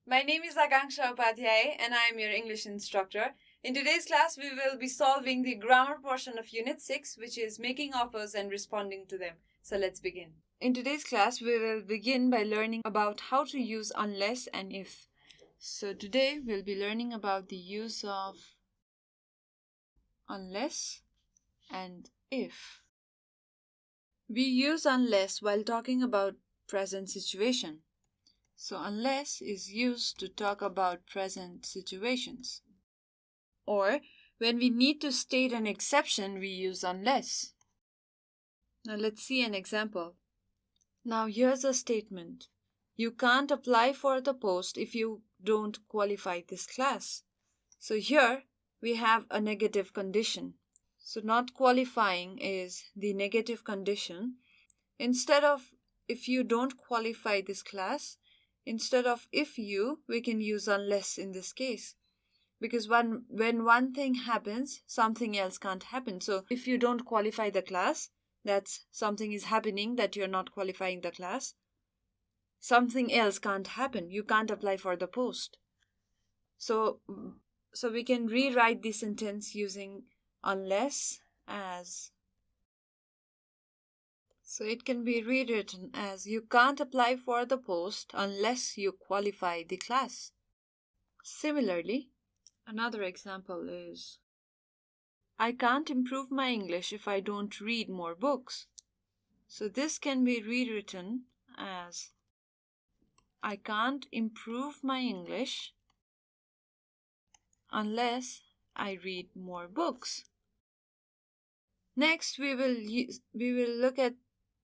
My name is Akankshya Upadhyay and I am your English instructor. In today's class, we will be solving the grammar portion of Unit 6, which is making offers and responding to them. So let's begin. In today's class, we will begin by learning about how to use unless and if. So today, we'll be learning about the use of unless and if. We use unless while talking about present situation. So unless is used to talk about present situations. Or when we need to state an exception, we use unless. Now let's see an example. Now here's a statement. You can't apply for the post if you don't qualify this class. So here we have a negative condition. So not qualifying is the negative condition. Instead of if you don't qualify this class, instead of if you, we can use unless in this case. Because when one thing happens, something else can't happen. So if you don't qualify the class, that's something is happening that you're not qualifying the class. Something else can't happen. You can't apply for the post. So we can rewrite the sentence using unless as. So it can be rewritten as you can't apply for the post unless you qualify the class. Similarly, another example is I can't improve my English if I don't read more books. So this can be rewritten as I can't improve my English unless I read more books. Next, we will look at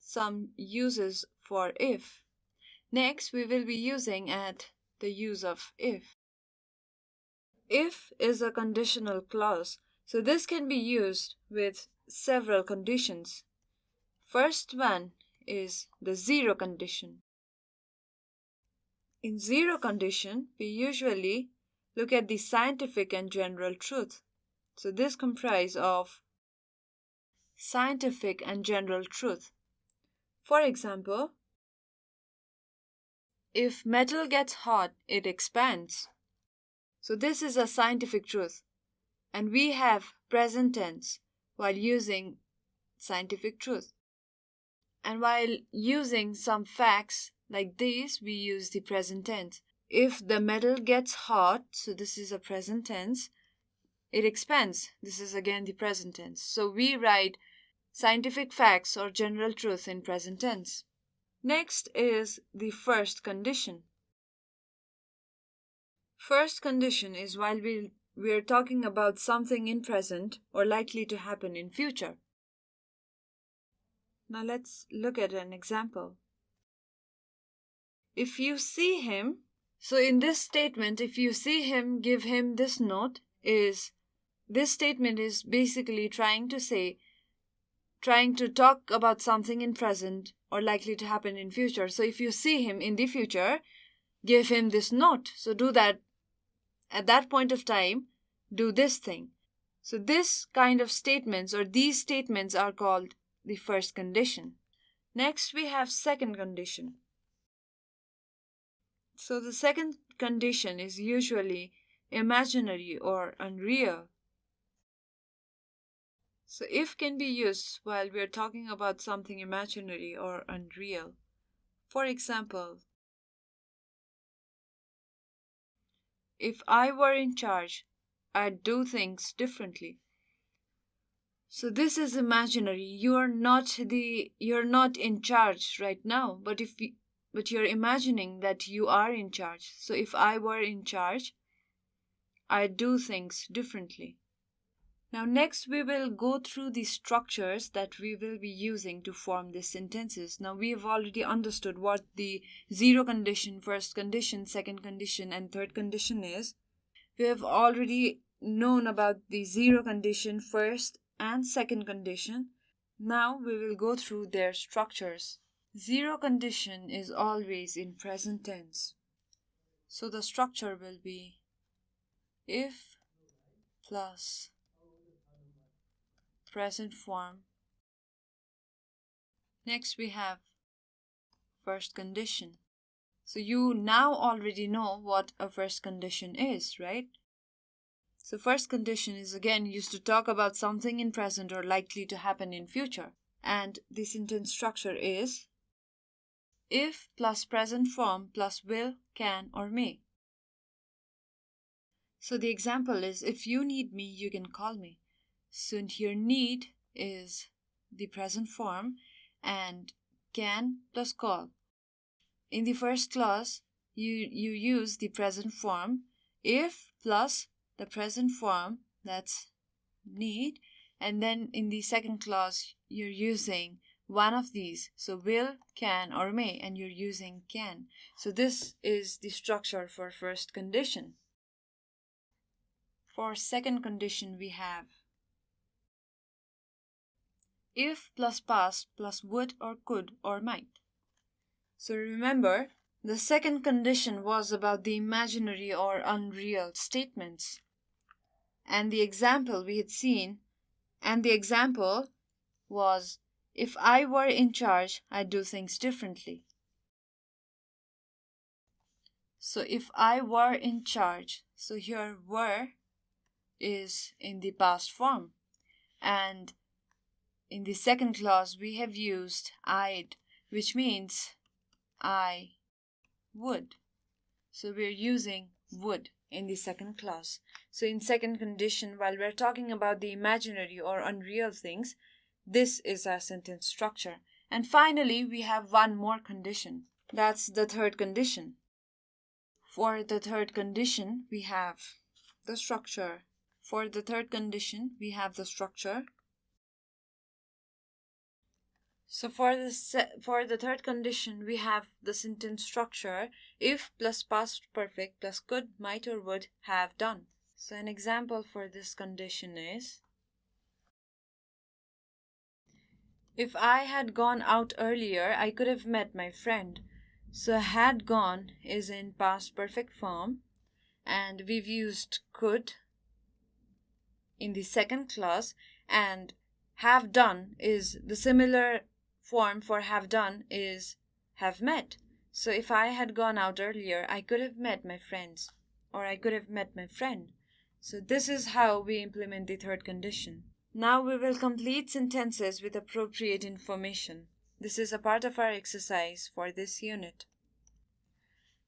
some uses for if. Next, we will be using at the use of if. If is a conditional clause, so this can be used with several conditions. First one is the zero condition. In zero condition, we usually look at the scientific and general truth. So this comprises of scientific and general truth. For example, if metal gets hot, it expands. So this is a scientific truth. And we have present tense while using scientific truth. And while using some facts like these, we use the present tense. If the metal gets hot, so this is a present tense, it expands. This is again the present tense. So we write scientific facts or general truth in present tense. Next is the first condition. First condition is while we are talking about something in present or likely to happen in future. Now let's look at an example. If you see him, so in this statement, if you see him, give him this note, this statement is basically trying to talk about something in present or likely to happen in future. So if you see him in the future, give him this note. So do that at that point of time, do this thing. So this kind of statements or these statements are called the first condition. Next we have second condition. So the second condition is usually imaginary or unreal. So if can be used while we are talking about something imaginary or unreal. For example, if I were in charge, I'd do things differently. So this is imaginary. You're not in charge right now, but you're imagining that you are in charge. So if I were in charge, I'd do things differently. Now next we will go through the structures that we will be using to form these sentences. Now we have already understood what the zero condition, first condition, second condition and third condition is. We have already known about the zero condition, first and second condition. Now we will go through their structures. Zero condition is always in present tense. So the structure will be if plus present form. Next we have first condition. So you now already know what a first condition is, right? So first condition is again used to talk about something in present or likely to happen in future. And the sentence structure is if plus present form plus will, can, or may. So the example is if you need me, you can call me. So here need is the present form and can plus call. In the first clause, you use the present form if plus the present form, that's need, and then in the second clause you're using one of these, so will, can, or may, and you're using can. So this is the structure for first condition. For second condition we have if plus past plus would or could or might. So remember, the second condition was about the imaginary or unreal statements. And the example we had seen, and the example was, if I were in charge, I'd do things differently. So if I were in charge, so here were is in the past form. And in the second clause, we have used I'd, which means I would. So we're using would in the second clause. So in second condition, while we're talking about the imaginary or unreal things, this is our sentence structure. And finally, we have one more condition. That's the third condition. For the third condition, we have the structure. For the third condition, we have the structure. So for the third condition, we have the sentence structure if plus past perfect plus could, might, or would have done. So an example for this condition is if I had gone out earlier, I could have met my friend. So had gone is in past perfect form, and we've used could in the second clause, and have done is the similar form for have done is have met. So if I had gone out earlier, I could have met my friends, or I could have met my friend. So this is how we implement the third condition. Now we will complete sentences with appropriate information. This is a part of our exercise for this unit.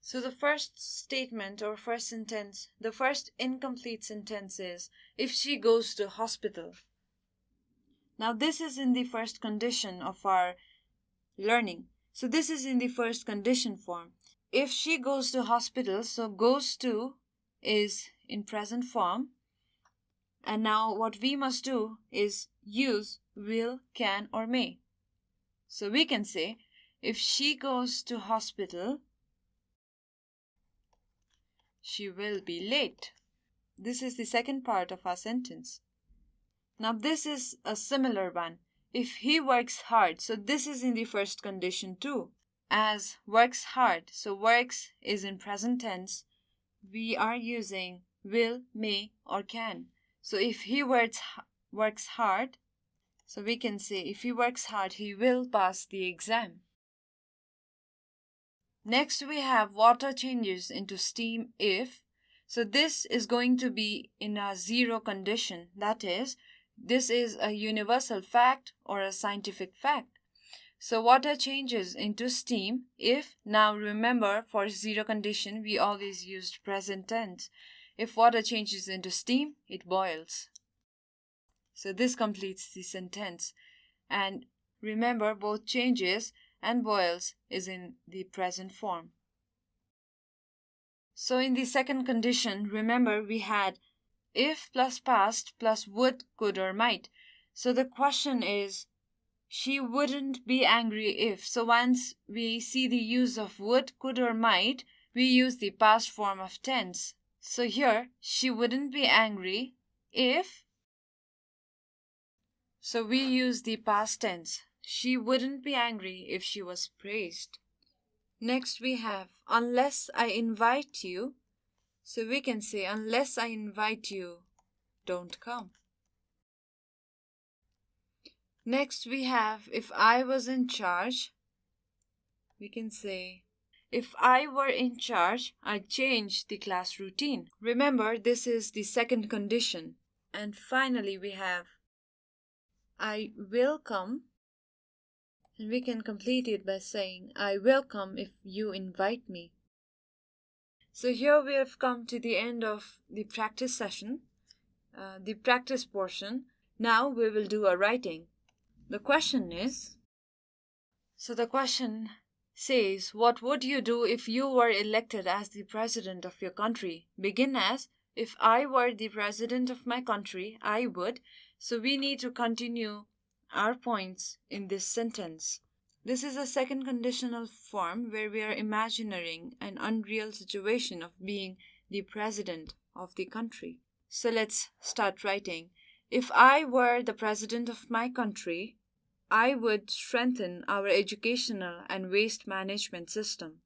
So the first statement or first sentence, the first incomplete sentence is, if she goes to hospital. Now this is in the first condition of our learning. So this is in the first condition form. If she goes to hospital, so goes to is in present form. And now what we must do is use will, can, or may. So we can say, if she goes to hospital, she will be late. This is the second part of our sentence. Now this is a similar one. If he works hard, so this is in the first condition too. As works hard, so works is in present tense, we are using will, may, or can. So if he works hard, so we can say if he works hard, he will pass the exam. Next we have water changes into steam if. So this is going to be in a zero condition. That is, this is a universal fact or a scientific fact. So water changes into steam if, now remember for zero condition we always used present tense. If water changes into steam, it boils. So this completes the sentence. And remember, both changes and boils is in the present form. So in the second condition, remember we had if plus past plus would, could, or might. So the question is, she wouldn't be angry if. So once we see the use of would, could, or might, we use the past form of tense. So here, she wouldn't be angry if. So we use the past tense. She wouldn't be angry if she was praised. Next we have unless I invite you. So we can say unless I invite you, don't come. Next we have if I was in charge. We can say If I were in charge, I'd change the class routine. Remember, this is the second condition. And finally, we have I will come. And we can complete it by saying, I will come if you invite me. So here we have come to the end of the practice session, the practice portion. Now we will do a writing. The question says, what would you do if you were elected as the president of your country? Begin as, if I were the president of my country, I would. So we need to continue our points in this sentence. This is a second conditional form where we are imagining an unreal situation of being the president of the country. So let's start writing. If I were the president of my country, I would strengthen our educational and waste management system.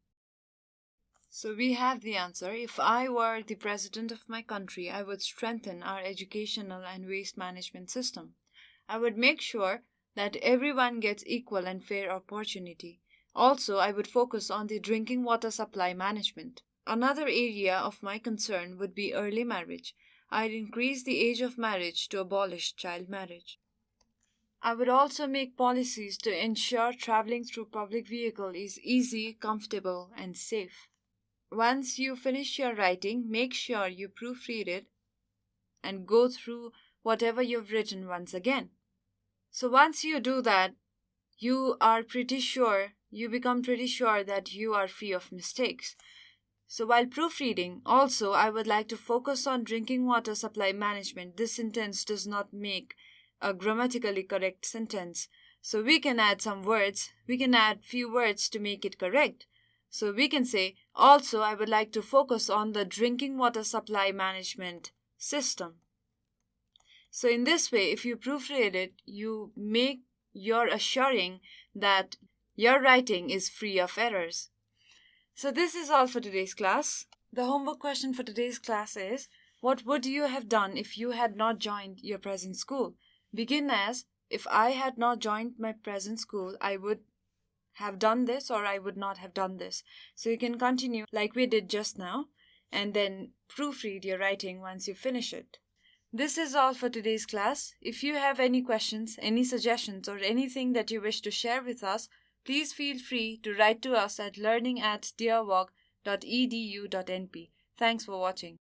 So we have the answer. If I were the president of my country, I would strengthen our educational and waste management system. I would make sure that everyone gets equal and fair opportunity. Also, I would focus on the drinking water supply management. Another area of my concern would be early marriage. I'd increase the age of marriage to abolish child marriage. I would also make policies to ensure traveling through public vehicle is easy, comfortable, and safe. Once you finish your writing, make sure you proofread it and go through whatever you've written once again. So once you do that, you become pretty sure that you are free of mistakes. So while proofreading, also I would like to focus on drinking water supply management. This sentence does not make a grammatically correct sentence. So we can add few words to make it correct. So we can say, also I would like to focus on the drinking water supply management system. So in this way, if you proofread it, you're assuring that your writing is free of errors. So this is all for today's class. The homework question for today's class is, what would you have done if you had not joined your present school? Begin as, if I had not joined my present school, I would have done this or I would not have done this. So you can continue like we did just now and then proofread your writing once you finish it. This is all for today's class. If you have any questions, any suggestions, or anything that you wish to share with us, please feel free to write to us at learning@deerwalk.edu.np. Thanks for watching.